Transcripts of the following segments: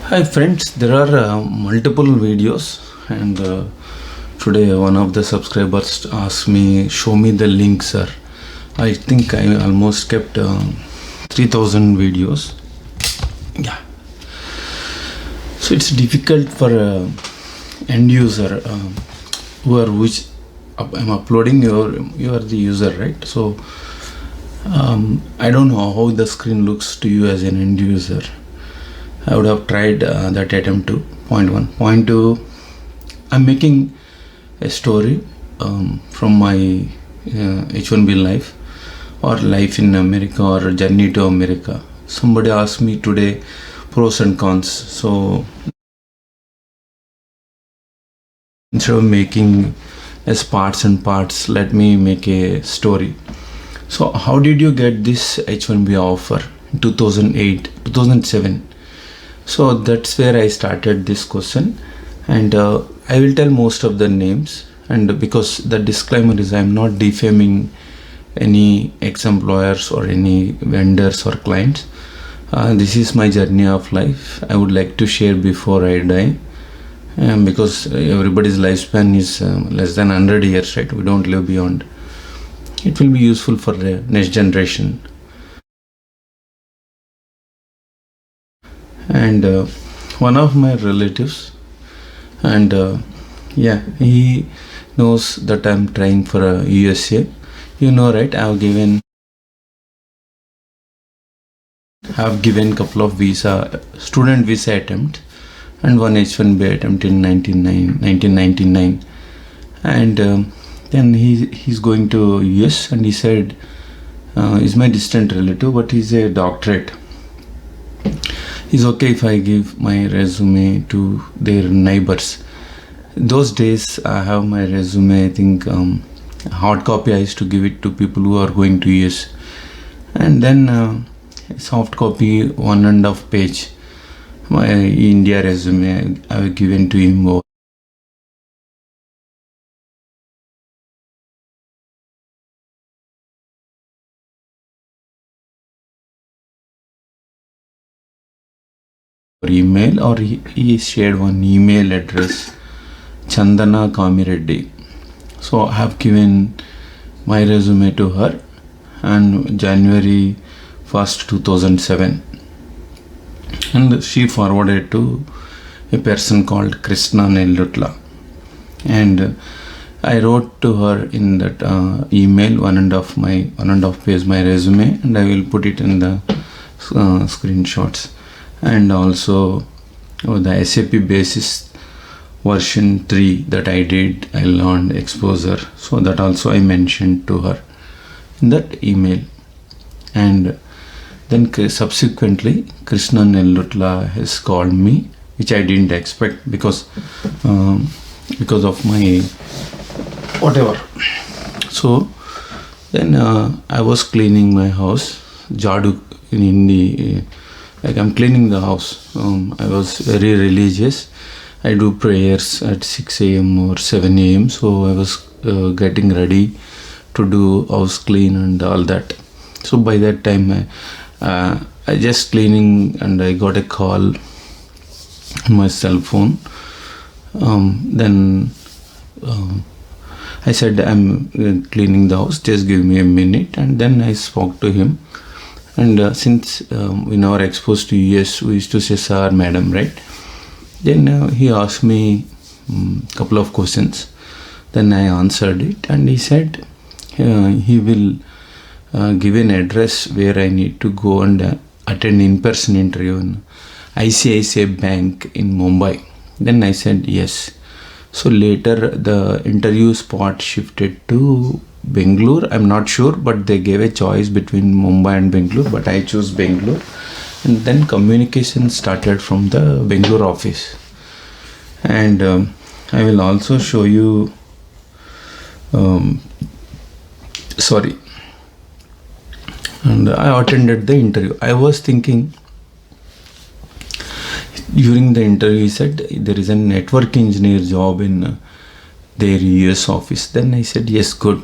Hi friends, there are multiple videos and today one of the subscribers asked me show me the link sir. I think I almost kept 3000 videos. Yeah, so it's difficult for end user which I'm uploading. You are the user, right? So I don't know how the screen looks to you as an end user. I would have tried that attempt to point one. Point two, I'm making a story from my H-1B life or life in America or journey to America. Somebody asked me today pros and cons. So instead of making as parts and parts, let me make a story. So how did you get this H-1B offer in 2008, 2007? So that's where I started this question, and I will tell most of the names, and because the disclaimer is I'm not defaming any ex-employers or any vendors or clients. This is my journey of life. I would like to share before I die, because everybody's lifespan is less than 100 years, right? We don't live beyond. It will be useful for the next generation. And one of my relatives, and he knows that I'm trying for a U.S.C. You know, right? I've given couple of student visa attempt and one H-1B attempt in 1999, and then he's going to US, and he said he's my distant relative, but he's a doctorate. It's okay if I give my resume to their neighbors. Those days I have my resume, I think hard copy I used to give it to people who are going to US, and then soft copy 1.5 page my India resume I have given to him over email, or he shared one email address, Chandana Kamireddy. So I have given my resume to her on January 1st, 2007, and she forwarded to a person called Krishna Nellutla, and I wrote to her in that email 1.5 page my resume, and I will put it in the screenshots, and also the SAP basis version 3 that I learned exposure, so that also I mentioned to her in that email. And then subsequently Krishna Nellutla has called me, which I didn't expect because of my whatever. So then I was cleaning my house, Jadu in Hindi, like I'm cleaning the house. I was very religious. I do prayers at 6 a.m. or 7 a.m. So I was getting ready to do house clean and all that. So by that time I just cleaning, and I got a call on my cell phone. Then I said, I'm cleaning the house, just give me a minute. And then I spoke to him, and since we never exposed to US, we used to say sir, madam, right? Then he asked me couple of questions, then I answered it, and he said he will give an address where I need to go and attend in-person interview in ICICI Bank in Mumbai. Then I said yes. So later the interview spot shifted to Bangalore. I'm not sure, but they gave a choice between Mumbai and Bangalore, but I chose Bangalore. And then communication started from the Bangalore office. And I will also show you and I attended the interview. I was thinking during the interview, he said there is a network engineer job in their US office. Then I said yes, good.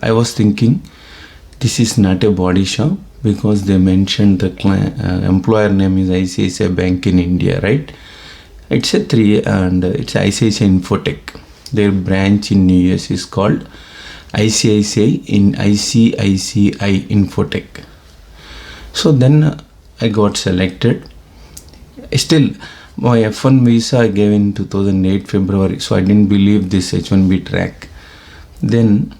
I was thinking this is not a body shop, because they mentioned the employer name is ICICI Bank in India, right? It's a it's ICICI Infotech. Their branch in US is called ICICI Infotech. So then I got selected. Still, my F1 visa I gave in 2008 February, so I didn't believe this H-1B track. Then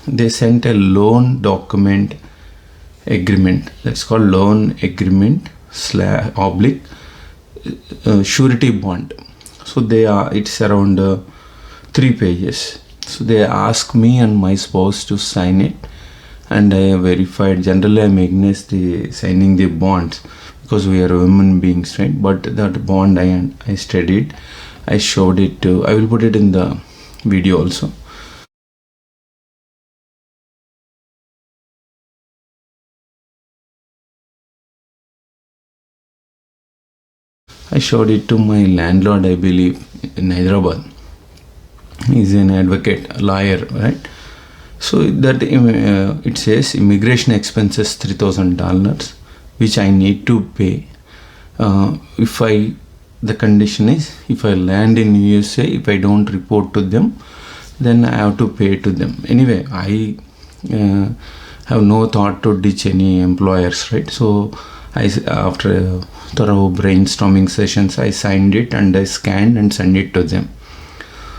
they sent a loan document agreement. That's called loan agreement oblique surety bond. So it's around 3 pages. So they ask me and my spouse to sign it, and I verified. Generally, I'm against the signing the bonds because we are human beings, right? But that bond I studied, I showed it to. I will put it in the video also. I showed it to my landlord, I believe, in Hyderabad. He's an advocate, a lawyer, right? So that it says immigration expenses $3,000, which I need to pay. The condition is if I land in USA, if I don't report to them, then I have to pay to them. Anyway, I have no thought to ditch any employers, right? So after thorough brainstorming sessions, I signed it and I scanned and sent it to them.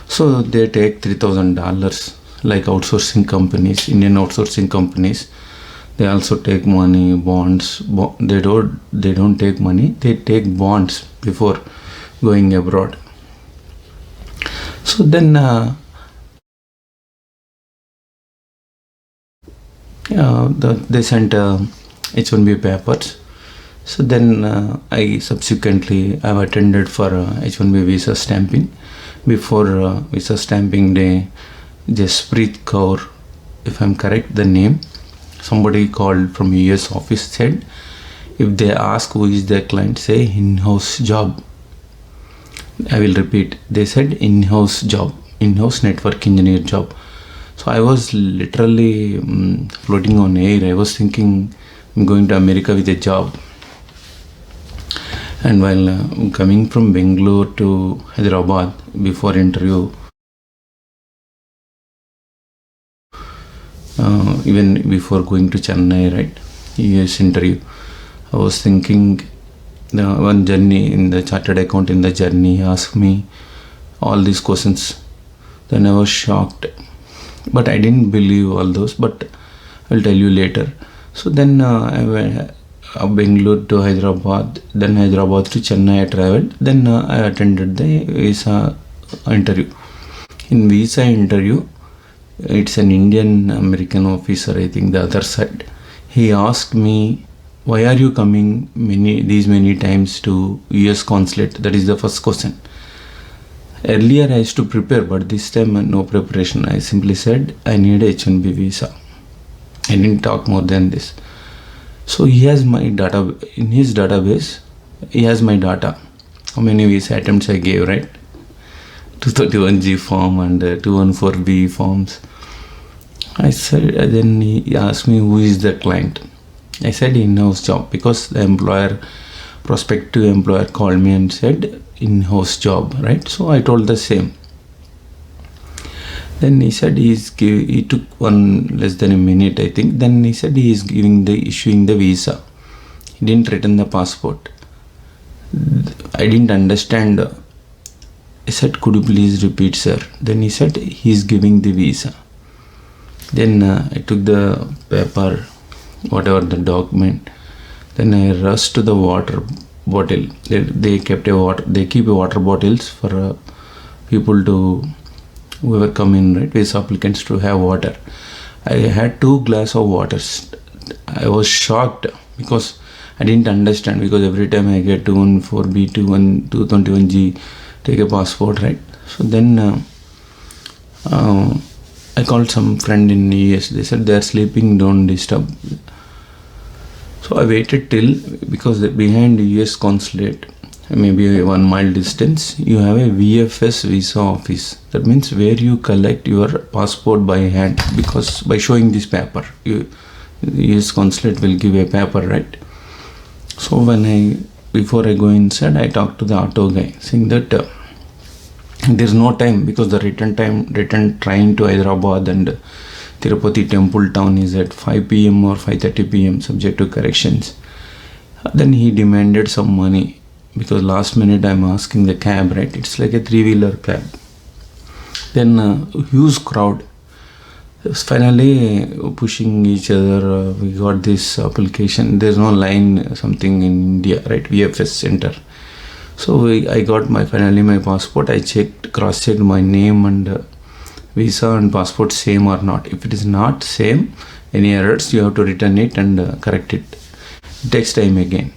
So they take $3,000, like outsourcing companies, Indian outsourcing companies. They also take money, bonds. They don't take money. They take bonds before going abroad. So then they sent H-1B papers. So then I subsequently have attended for H-1B visa stamping. Before visa stamping day, Jasprit Kaur, if I'm correct the name, somebody called from US office, said if they ask who is the client, say in-house job. I will repeat, they said in-house job, in-house network engineer job. So I was literally floating on air. I was thinking I'm going to America with a job. And while coming from Bangalore to Hyderabad before interview, even before going to Chennai, right, US interview, I was thinking one journey in the chartered account in the journey asked me all these questions. Then I was shocked, but I didn't believe all those, but I'll tell you later. So then I went Bangalore to Hyderabad, then Hyderabad to Chennai I traveled, then I attended the visa interview. In visa interview, it's an Indian American officer, I think the other side. He asked me, why are you coming these many times to US consulate? That is the first question. Earlier I used to prepare, but this time no preparation. I simply said I need a H-1B visa. I didn't talk more than this. So he has my data in his database. He has my data. How many visa attempts I gave, right? 231G form and 214B forms. I said, then he asked me who is the client. I said in-house job, because the prospective employer called me and said in-house job, right? So I told the same. Then he said he took less than a minute, I think. Then he said he is issuing the visa. He didn't return the passport. I didn't understand. I said, could you please repeat, sir? Then he said he is giving the visa. Then I took the paper, whatever the document. Then I rushed to the water bottle. They keep water bottles for people to whoever come in, right, visa applicants to have water. I had 2 glasses of water. I was shocked because I didn't understand, because every time I get 214B, 221G, take a passport, right? So then I called some friend in US. They said they are sleeping, don't disturb. So I waited till, because behind US consulate, maybe 1 mile distance, you have a VFS visa office. That means where you collect your passport by hand, because by showing this paper, The U.S. consulate will give a paper, right? So before I go inside, I talk to the auto guy, saying that there's no time because the return train to Hyderabad and Tirupati Temple Town is at 5 p.m. or 5:30 p.m. subject to corrections. Then he demanded some money because last minute I'm asking the cab, right? It's like a 3-wheeler cab. Then huge crowd. Finally pushing each other. We got this application. There's no line something in India, right? VFS center. So I got finally my passport. I cross-checked my name and visa and passport same or not. If it is not same, any errors, you have to return it and correct it. It takes time again.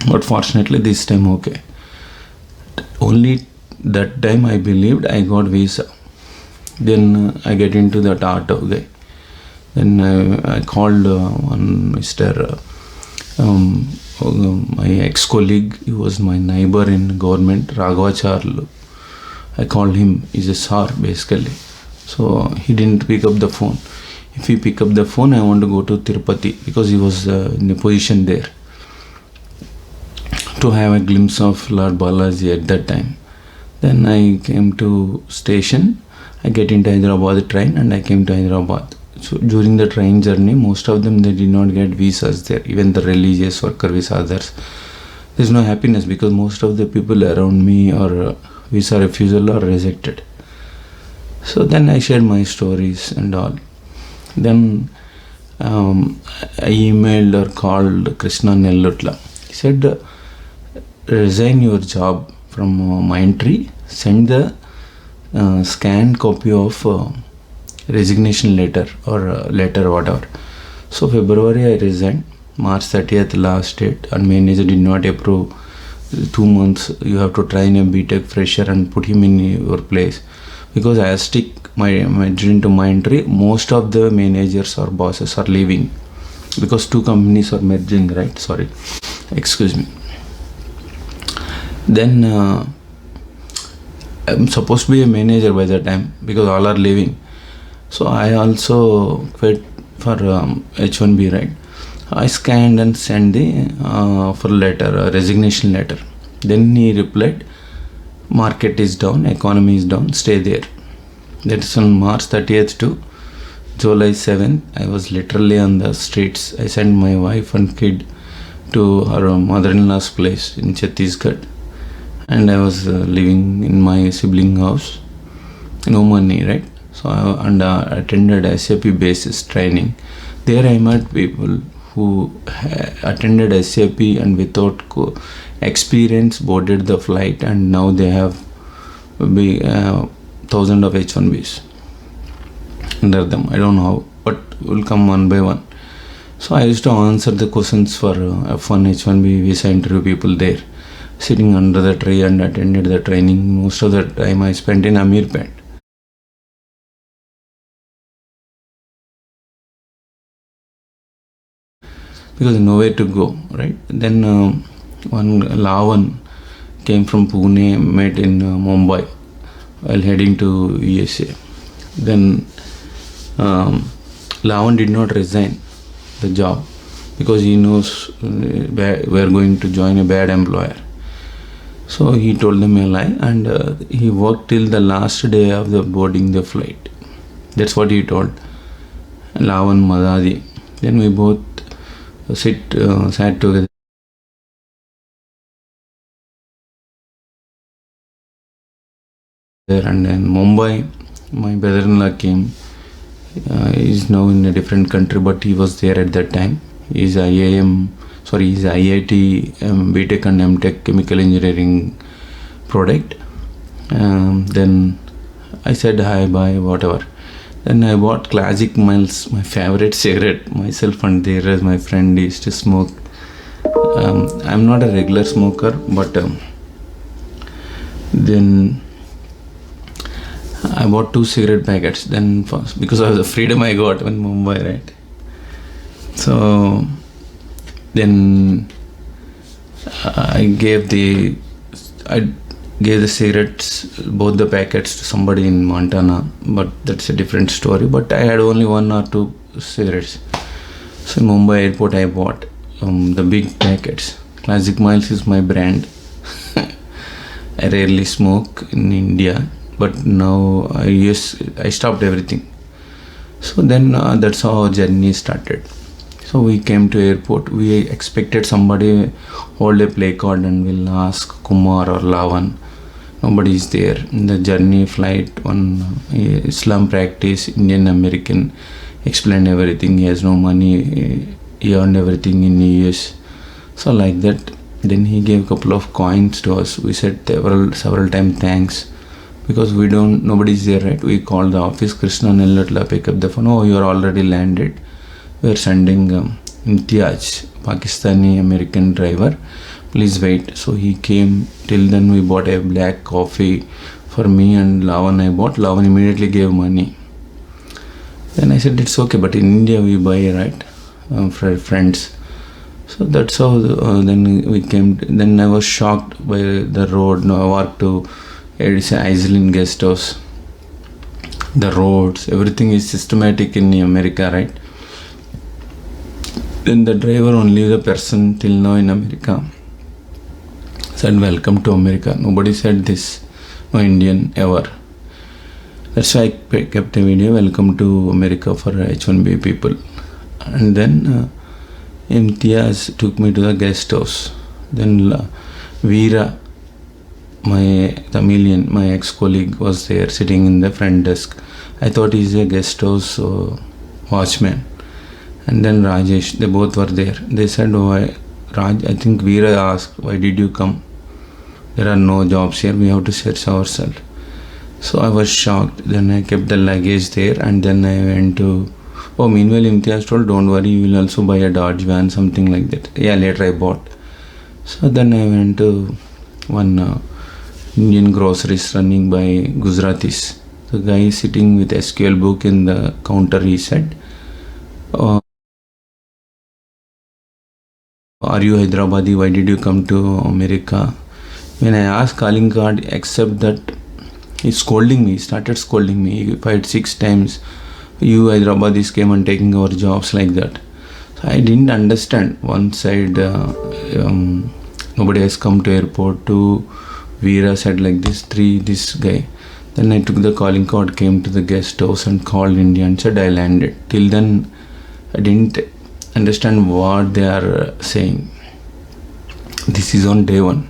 But fortunately this time okay. Only that time I believed I got visa. Then I get into that auto guy. Then I called one Mr. My ex-colleague. He was my neighbor in government, Raghvacharlu. I called him. He's a sir basically. So he didn't pick up the phone. If he pick up the phone, I want to go to Tirupati because he was in a position there to have a glimpse of Lord Balaji at that time. Then I came to station. I get into Hyderabad train and I came to Hyderabad. So during the train journey, most of them, they did not get visas there. Even the religious worker visa, others. There's no happiness because most of the people around me are visa refusal or rejected. So then I shared my stories and all. Then I emailed or called Krishna Nellutla. He said, resign your job from Mindtree, send the scanned copy of resignation letter or letter whatever. So February I resigned, March 30th last date, and manager did not approve. 2 months you have to train a BTech fresher and put him in your place, because I stick my into Mindtree. Most of the managers or bosses are leaving because 2 companies are merging, right? Sorry, excuse me. Then I'm supposed to be a manager by that time because all are leaving. So I also quit for H-1B, right? I scanned and sent the offer letter, resignation letter. Then he replied, market is down, economy is down, stay there. That's on March 30th to July 7th. I was literally on the streets. I sent my wife and kid to her mother-in-law's place in Chhattisgarh. And I was living in my sibling house. No money, right? So I attended SAP basis training. There I met people who attended SAP and without experience boarded the flight, and now they have thousands of H-1Bs under them. I don't know how, but will come one by one. So I used to answer the questions for F1 H-1B visa interview people there, sitting under the tree, and attended the training. Most of the time I spent in Amirpet. Because nowhere to go, right? Then one Lavan came from Pune, met in Mumbai while heading to U.S.A. Then Lavan did not resign the job because he knows we are going to join a bad employer. So he told them a lie, and he worked till the last day of the boarding the flight. That's what he told Lavan Madadi. Then we both sat together. And then Mumbai, my brother-in-law came. He's now in a different country, but he was there at that time. He's IIT BTech and MTech chemical engineering product. Then I said hi, bye, whatever. Then I bought Classic Miles, my favorite cigarette, myself, and there as my friend used to smoke. I'm not a regular smoker, but then I bought 2 cigarette packets. Then first, because of the freedom I got in Mumbai, right? So then I gave the cigarettes, both the packets, to somebody in Montana, but that's a different story. But I had only 1 or 2 cigarettes. So in Mumbai airport I bought the big packets. Classic Miles is my brand. I rarely smoke in India, but now I stopped everything. So then that's how our journey started. So we came to airport. We expected somebody hold a play card and will ask Kumar or Lavan. Nobody is there. In the journey flight, one Islam practice, Indian American, explained everything. He has no money. He earned everything in US. So like that. Then he gave a couple of coins to us. We said several times thanks, because nobody is there, right? We called the office. Krishna Nellatla pick up the phone. Oh, you are already landed. We are sending Imtiaz, Pakistani American driver. Please wait. So he came. Till then we bought a black coffee for me and Lavan. I bought. Lavan immediately gave money. Then I said it's okay, but in India we buy, right? For friends. So that's how then we came. Then I was shocked by the road. No, I walked to it's an Iceland guest house. The roads, everything is systematic in America, right? Then the driver, only the person till now in America, said welcome to America. Nobody said this, no Indian ever. That's why I kept a video, welcome to America for H-1B people. And then Imtiaz took me to the guest house. Then Veera, my Tamilian, my ex-colleague, was there sitting in the front desk. I thought he's a guest house watchman. And then Rajesh, they both were there. They said, I think Veera asked, why did you come? There are no jobs here, we have to search ourselves. So I was shocked. Then I kept the luggage there, and then I went to, meanwhile Imtiaz told, don't worry, you will also buy a Dodge van, something like that. Yeah, later I bought. So then I went to one Indian groceries running by Gujaratis. The guy sitting with SQL book in the counter, he said, are you Hyderabadi? Why did you come to America? When I asked calling card, except that he started scolding me. He fired 6 times. You Hyderabadis came and taking our jobs, like that. So I didn't understand. One side, nobody has come to airport. 2, Veera said like this. 3, this guy. Then I took the calling card, came to the guest house and called India and said I landed. Till then, I didn't understand what they are saying. This is on day 1.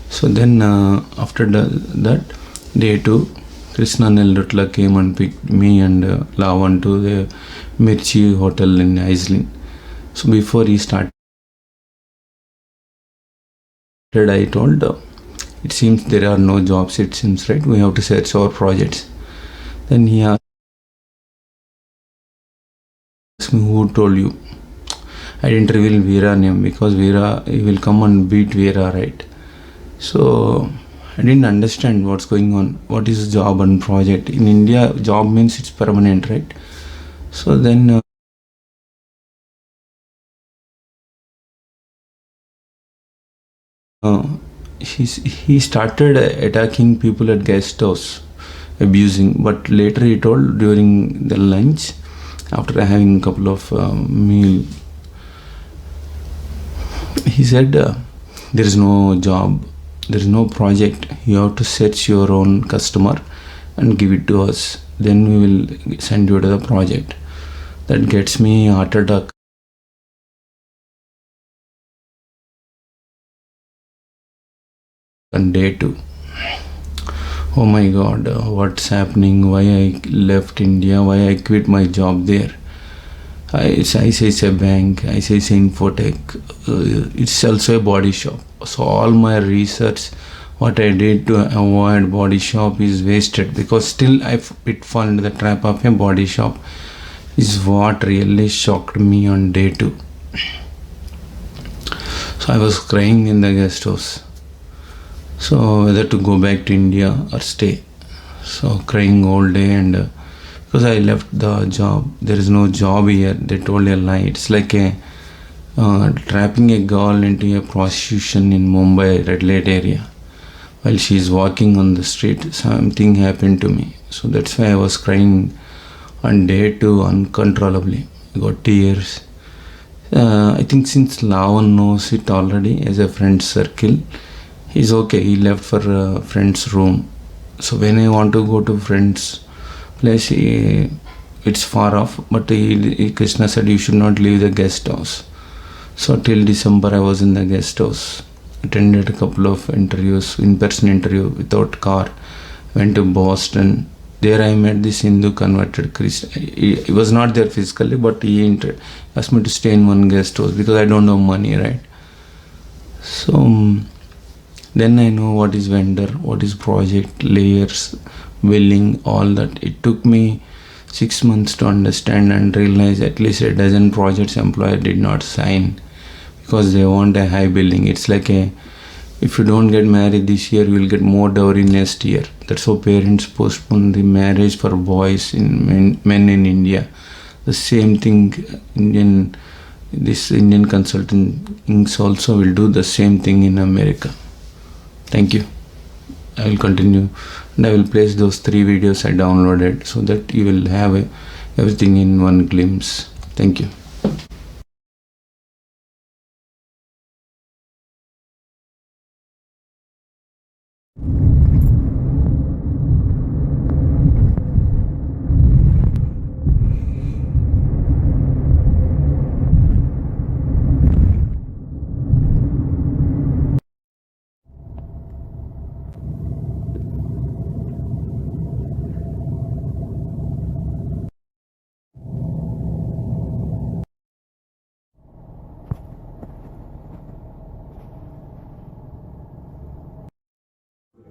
So then after that, day 2, Krishna Nellatla came and picked me and Lavan to the Mirchi hotel in Iceland. So before he started, I told, it seems there are no jobs, it seems, right? We have to search our projects. Then he asked me, who told you? I didn't reveal Veera name, because Veera, he will come and beat Veera, right? So I didn't understand what's going on. What is job and project? In India, job means it's permanent, right? So then he started attacking people at guest house, abusing. But later he told, during the lunch, after having a couple of meal, he said, there is no job, there is no project. You have to search your own customer and give it to us. Then we will send you to the project. That gets me heart attack. On day 2, oh my God, what's happening? Why I left India? Why I quit my job there? I say it's a bank, I say it's infotech, it's also a body shop. So all my research, what I did to avoid body shop is wasted, because still I fall into the trap of a body shop, is what really shocked me on day 2. So I was crying in the guest house. So whether to go back to India or stay. So crying all day, and because I left the job, there is no job here. They told a lie. It's like a trapping a girl into a prostitution in Mumbai red light area. While she is walking on the street, something happened to me. So that's why I was crying on day 2 uncontrollably. I got tears. I think since Lavan knows it already as a friend circle, he's okay. He left for a friend's room. So when I want to go to friend's place, it's far off. But Krishna said you should not leave the guest house. So till December I was in the guest house. Attended a couple of interviews, in-person interview without car. Went to Boston. There I met this Hindu converted Christian. He was not there physically, but he asked me to stay in one guest house because I don't have money, right? So then I know what is vendor, what is project, layers, billing, all that. It took me 6 months to understand and realize at least a dozen projects employer did not sign because they want a high billing. It's like if you don't get married this year, you will get more dowry next year. That's how parents postpone the marriage for boys in men in India. The same thing this Indian consultants also will do the same thing in America. Thank you. I will continue and I will place those 3 videos I downloaded so that you will have everything in one glimpse. Thank you.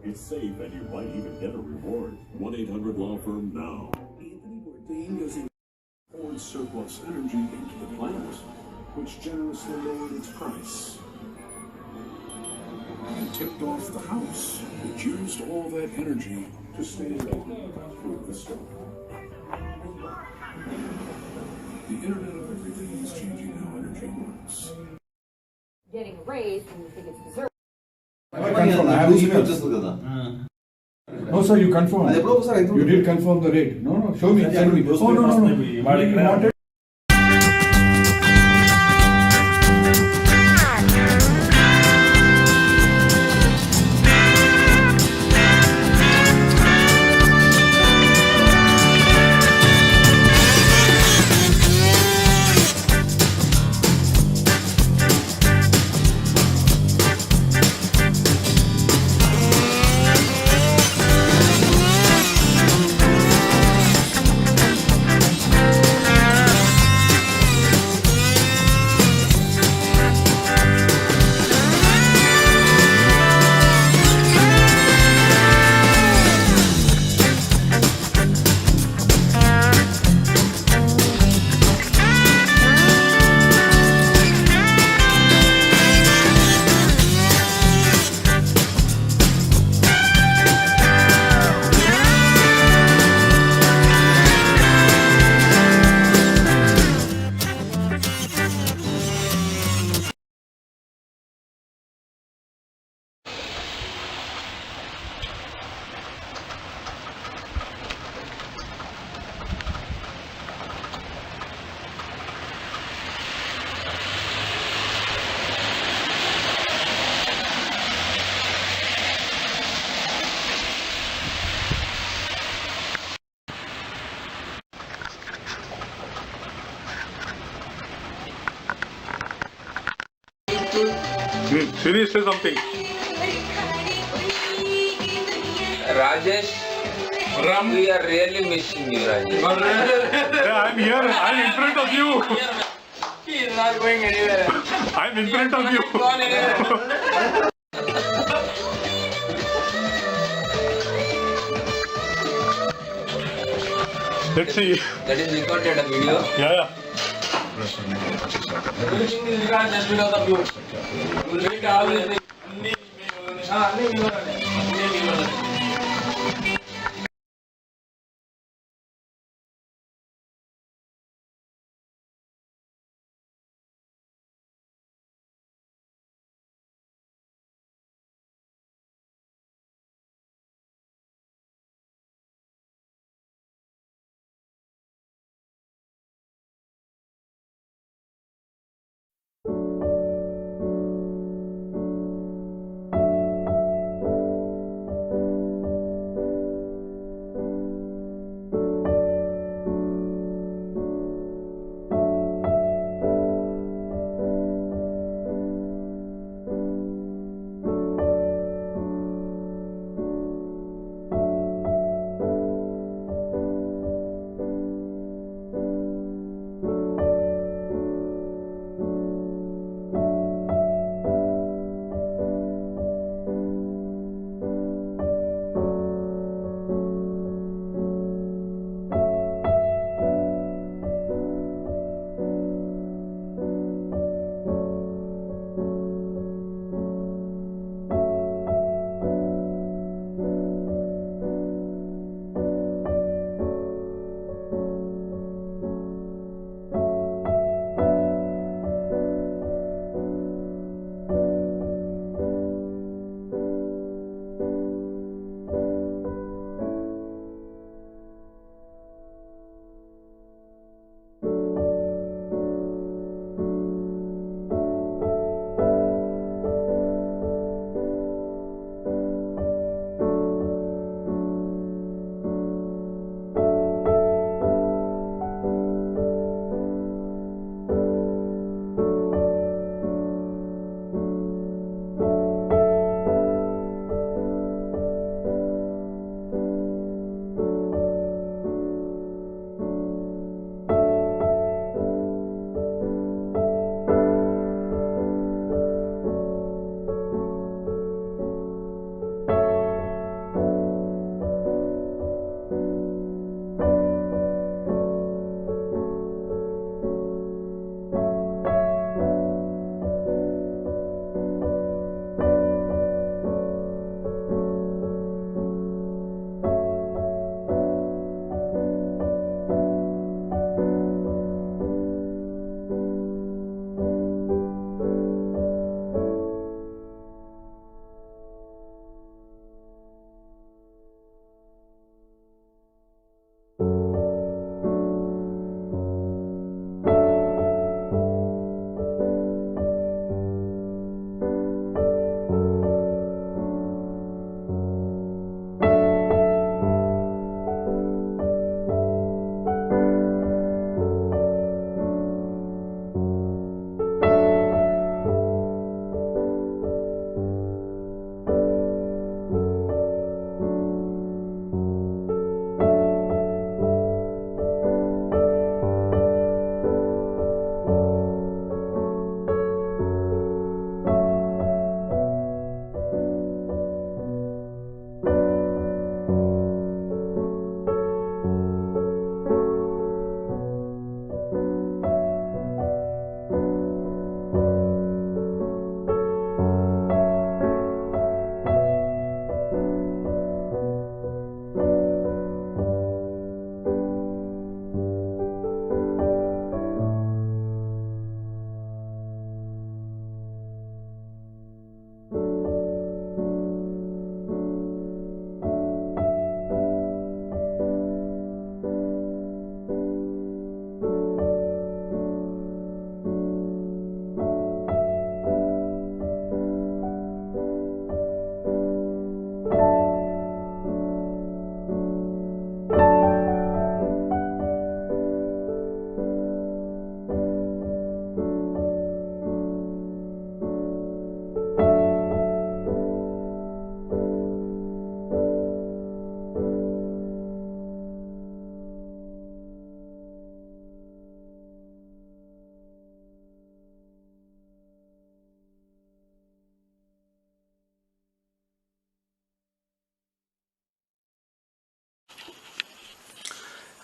It's safe and you might even get a reward. 1-800-LAW-FIRM now. Anthony Bourdain using poured surplus energy into the plant, which generously lowered its price. And tipped off the house, which used all that energy to stay open through the storm. The Internet of Everything is changing how energy works. Getting raised and you think it's deserved. No, sir, you confirm. You did confirm the rate. No, show me. Send me. Oh, no. You wanted. Siri, say something. Rajesh, we are really missing you, Rajesh. Yeah, I'm here. I'm in front of you. He is not going anywhere. I'm in front of you. Gone anywhere. Let's see. That is recorded a video. Yeah. Everything is recorded just because of you. You make all these things.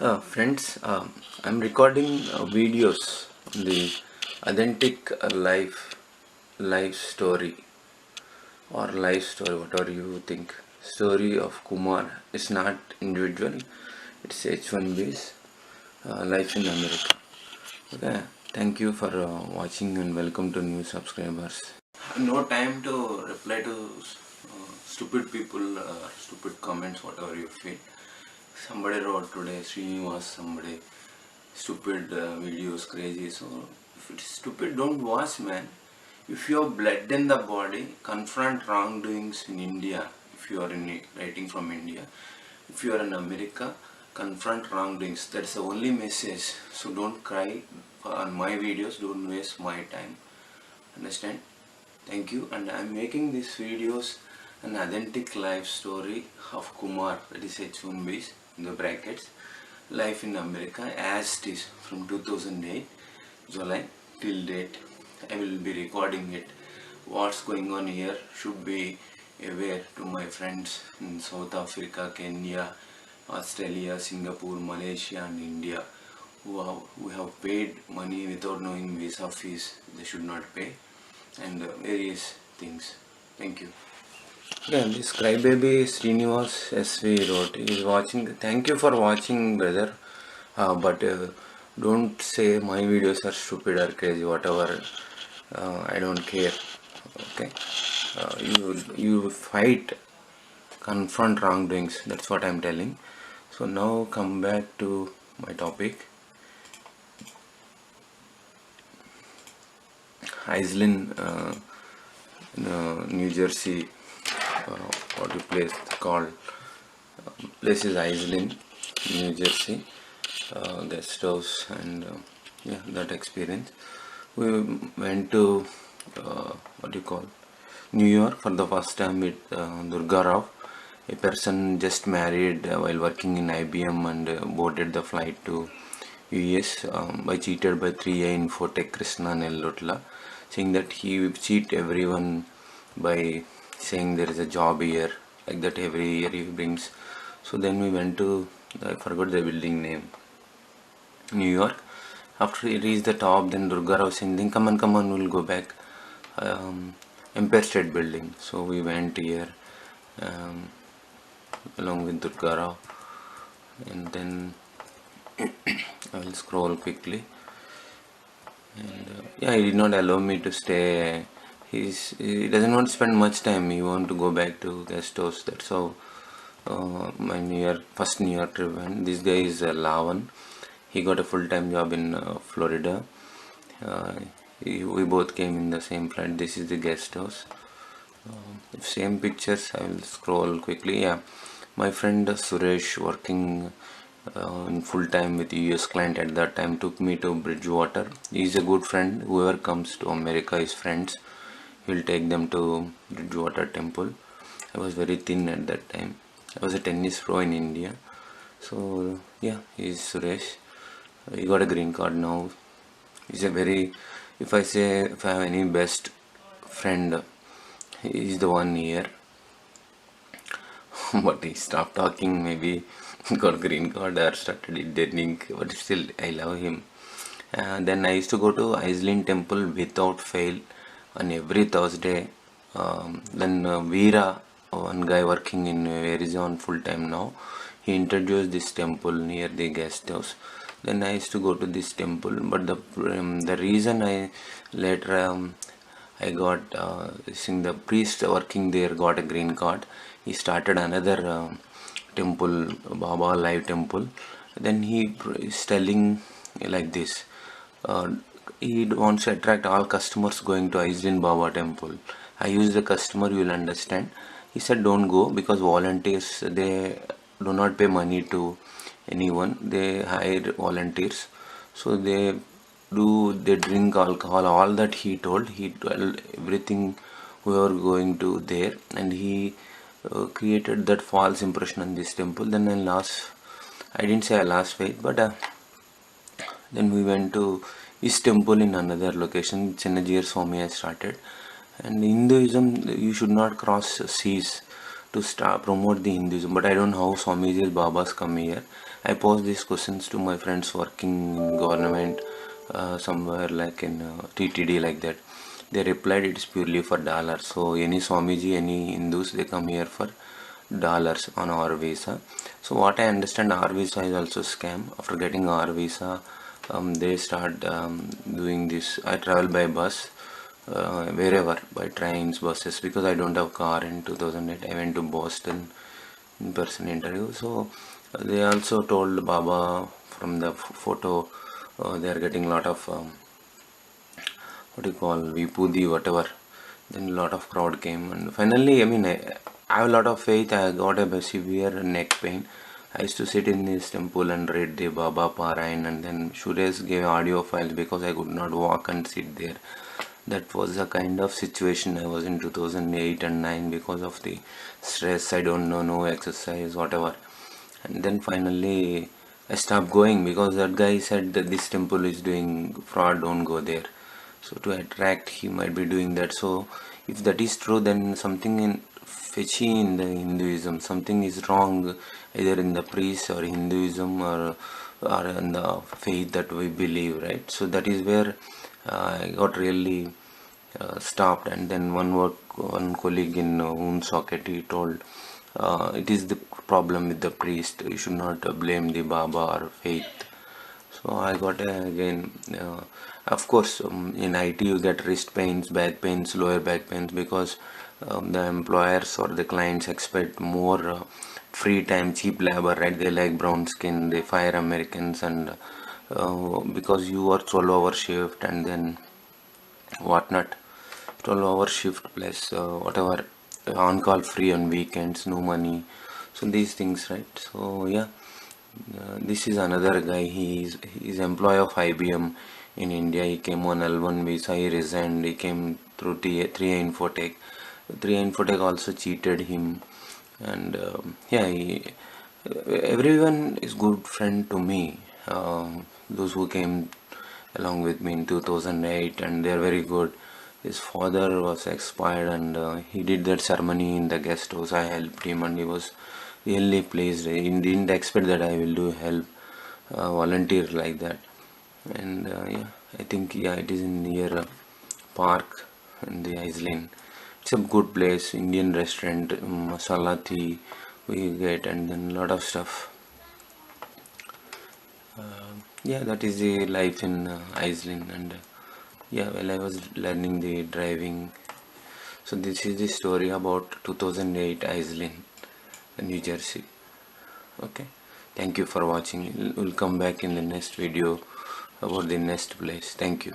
Friends, I'm recording videos on the authentic life story or life story, whatever you think. Story of Kumar. It's not individual. It's H-1B's life in America. Okay. Thank you for watching and welcome to new subscribers. No time to reply to stupid people, stupid comments, whatever you feel. Somebody wrote today, Srinivas, somebody stupid videos, crazy. So if it's stupid, don't watch, man. If you have blood in the body, confront wrongdoings in India. If you are writing from India, if you are in America, confront wrongdoings. That's the only message. So don't cry on my videos. Don't waste my time. Understand? Thank you. And I'm making these videos an authentic life story of Kumar, that is H-1B's in the brackets, life in America as it is from 2008 July till date. I will be recording it. What's going on here should be aware to my friends in South Africa, Kenya, Australia, Singapore, Malaysia and India who have paid money without knowing visa fees. They should not pay, and various things. Thank you. Yeah, this crybaby Srinivas SV wrote. He is watching. Thank you for watching, brother. But don't say my videos are stupid or crazy. Whatever. I don't care. Okay. You fight, confront wrongdoings. That's what I'm telling. So now come back to my topic. Islin, New Jersey. What you place called? Place is Islin, New Jersey. Guest house and yeah, that experience. We went to what do you call, New York for the first time with Durga Rao, a person just married while working in IBM and boarded the flight to U.S. By cheated by 3A Infotech Krishna Nellutla, saying that he will cheat everyone by saying there is a job here, like that every year he brings. So then we went to, I forgot the building name, New York. After we reached the top, then Durga Rao saying, come on, we'll go back. Empire State Building. So we went here along with Durga Rao, and then I will scroll quickly. And yeah, he did not allow me to stay. He doesn't want to spend much time. He want to go back to guest house. That's how my first New York trip went. This guy is Lavan. He got a full-time job in Florida. We both came in the same flight. This is the guest house. Same pictures. I will scroll quickly. Yeah, my friend Suresh, working in full-time with US client at that time, took me to Bridgewater. He's a good friend. Whoever comes to America is friends. He'll take them to Bridgewater Temple. I was very thin at that time. I was a tennis pro in India. So yeah, he's Suresh. He got a green card now. He's a very, if I have any best friend, he's the one here. But he stopped talking, maybe got green card or started dating, but still I love him. Then I used to go to Islin Temple without fail on every Thursday. Then Veera, one guy working in Arizona full time now, he introduced this temple near the guest house. Then I used to go to this temple, but the reason I later I got seeing the priest working there got a green card. He started another temple, Baba Live Temple. Then he is telling like this. He wants to attract all customers going to Islin Baba Temple. I use the customer, you will understand. He said don't go because volunteers, they do not pay money to anyone. They hire volunteers. So they drink alcohol. All that he told everything we were going to there, and he created that false impression on this temple. Then I didn't say I lost faith, but then we went to his temple in another location. Chennajir Swami I started. And Hinduism, you should not cross seas. to start promote the Hinduism. But I don't know how Swamiji's Babas come here. I posed these questions to my friends working in government, somewhere like in TTD like that. They replied it's purely for dollars. So any Swamiji, any Hindus, they come here for dollars on our visa. So what I understand, our visa is also scam. After getting our visa, they start doing this. I travel by bus wherever, by trains, buses, because I don't have car. In 2008 I went to Boston in person interview. So they also told Baba from the photo they are getting lot of what do you call Vipudi, whatever. Then a lot of crowd came, and finally, I mean, I have a lot of faith. I got a severe neck pain. I used to sit in this temple and read the Baba Parayan, and then Suresh gave audio files because I could not walk and sit there. That was the kind of situation I was in 2008 and 9 because of the stress. I don't know, no exercise, whatever. And then finally I stopped going because that guy said that this temple is doing fraud, don't go there. So to attract, he might be doing that. So if that is true, then something fishy in the Hinduism, something is wrong either in the priest or Hinduism or in the faith that we believe, right? So that is where I got really stopped. And then one colleague in Woonsocket, he told it is the problem with the priest, you should not blame the Baba or faith. So I got again of course in IT you get wrist pains, back pains, lower back pains, because the employers or the clients expect more free time, cheap labor, right? They like brown skin, they fire Americans, and because you are 12-hour shift and then whatnot, 12-hour shift plus whatever, on call free on weekends, no money. So these things, right? So yeah, this is another guy. He is employee of IBM in India. He came on L1 visa, he resigned, he came through 3i Infotech. 3i Infotech also cheated him, and yeah, everyone is good friend to me. Those who came along with me in 2008, and they are very good. His father was expired, and he did that ceremony in the guest house. I helped him, and he was really pleased. He didn't expect that I will do help, volunteer like that. And yeah, I think it is in near park in the Iceland. It's a good place, Indian restaurant, masala tea we get, and then a lot of stuff. Yeah, that is the life in Iceland. And yeah, well, I was learning the driving. So this is the story about 2008 Iceland, New Jersey. Okay, thank you for watching. We'll come back in the next video about the next place. Thank you.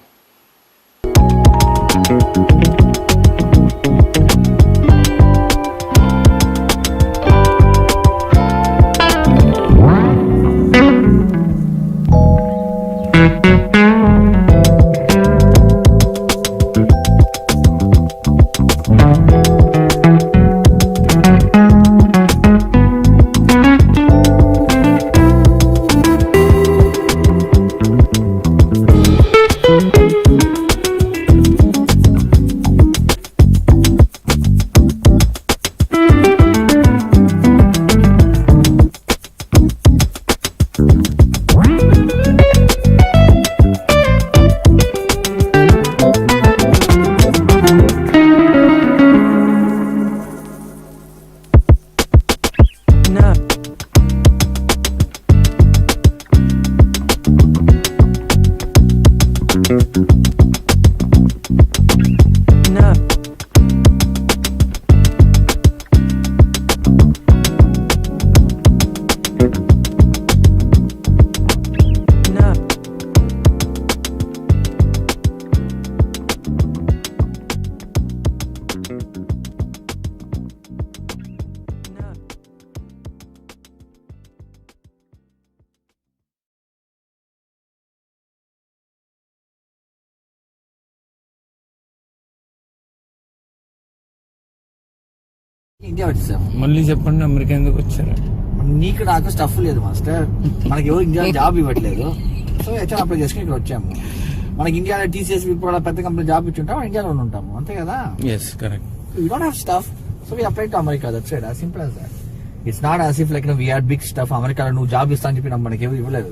India వచ్చేసాం. మళ్ళీ చెప్పండి, America ఎందుకు వచ్చారు? నీకు నాకు stuff లేదు master, మనకి ఎవరు ఇండియా జాబ్ ఇవ్వట్లేదు. సో హెచ్ఆర్ అప్లై చేసుకుని ఇక్కడ వచ్చాము. మనకి ఇండియాలో టీసీఎస్ ఇప్పుడు పెద్ద కంపెనీ జాబ్ ఇచ్చి ఉంటాం, ఇండియాలో ఉంటాము, అంతే కదా? Yes, correct. You don't have stuff. So we apply to America. That's it, as simple as that. It's not as if like we had big stuff. అమెరికాలో నువ్వు జాబ్ ఇస్తా అని చెప్పి మనకి ఎవరు ఇవ్వలేదు.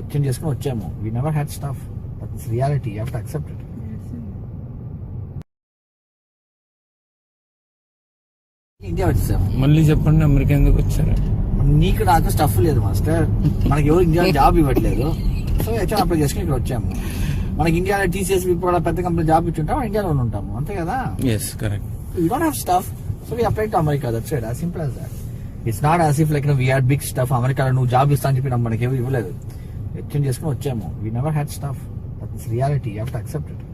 ఎక్స్చేంజ్ చేసుకుని వచ్చాము. We never had stuff. That's reality. You have to accept it. India వచ్చేసాము. మళ్ళీ చెప్పండి, అమెరికా ఎందుకు వచ్చారు? నీకు నాకు స్టఫ్ లేదు మాస్టర్. మనకి ఎవరు ఇండియాలో జాబ్ ఇవ్వట్లేదు. సో హెచ్ఆర్ అప్లై చేసుకుని ఇక్కడ వచ్చాము. మనకి ఇండియాలో టీసీఎస్ ఇప్పుడు పెద్ద కంపెనీ జాబ్ ఇచ్చి ఉంటాం, ఇండియాలో ఉంటాము, అంతే కదా. Yes, correct. You don't have stuff. So we apply to America. That's it, as simple as that. It's not as if like we had big stuff. అమెరికాలో నువ్వు జాబ్ ఇస్తా అని చెప్పి మనకి ఎవరు ఇవ్వలేదు. ఎక్స్చేంజ్ చేసుకుని వచ్చాము. We never had stuff. That's reality. You have to accept it.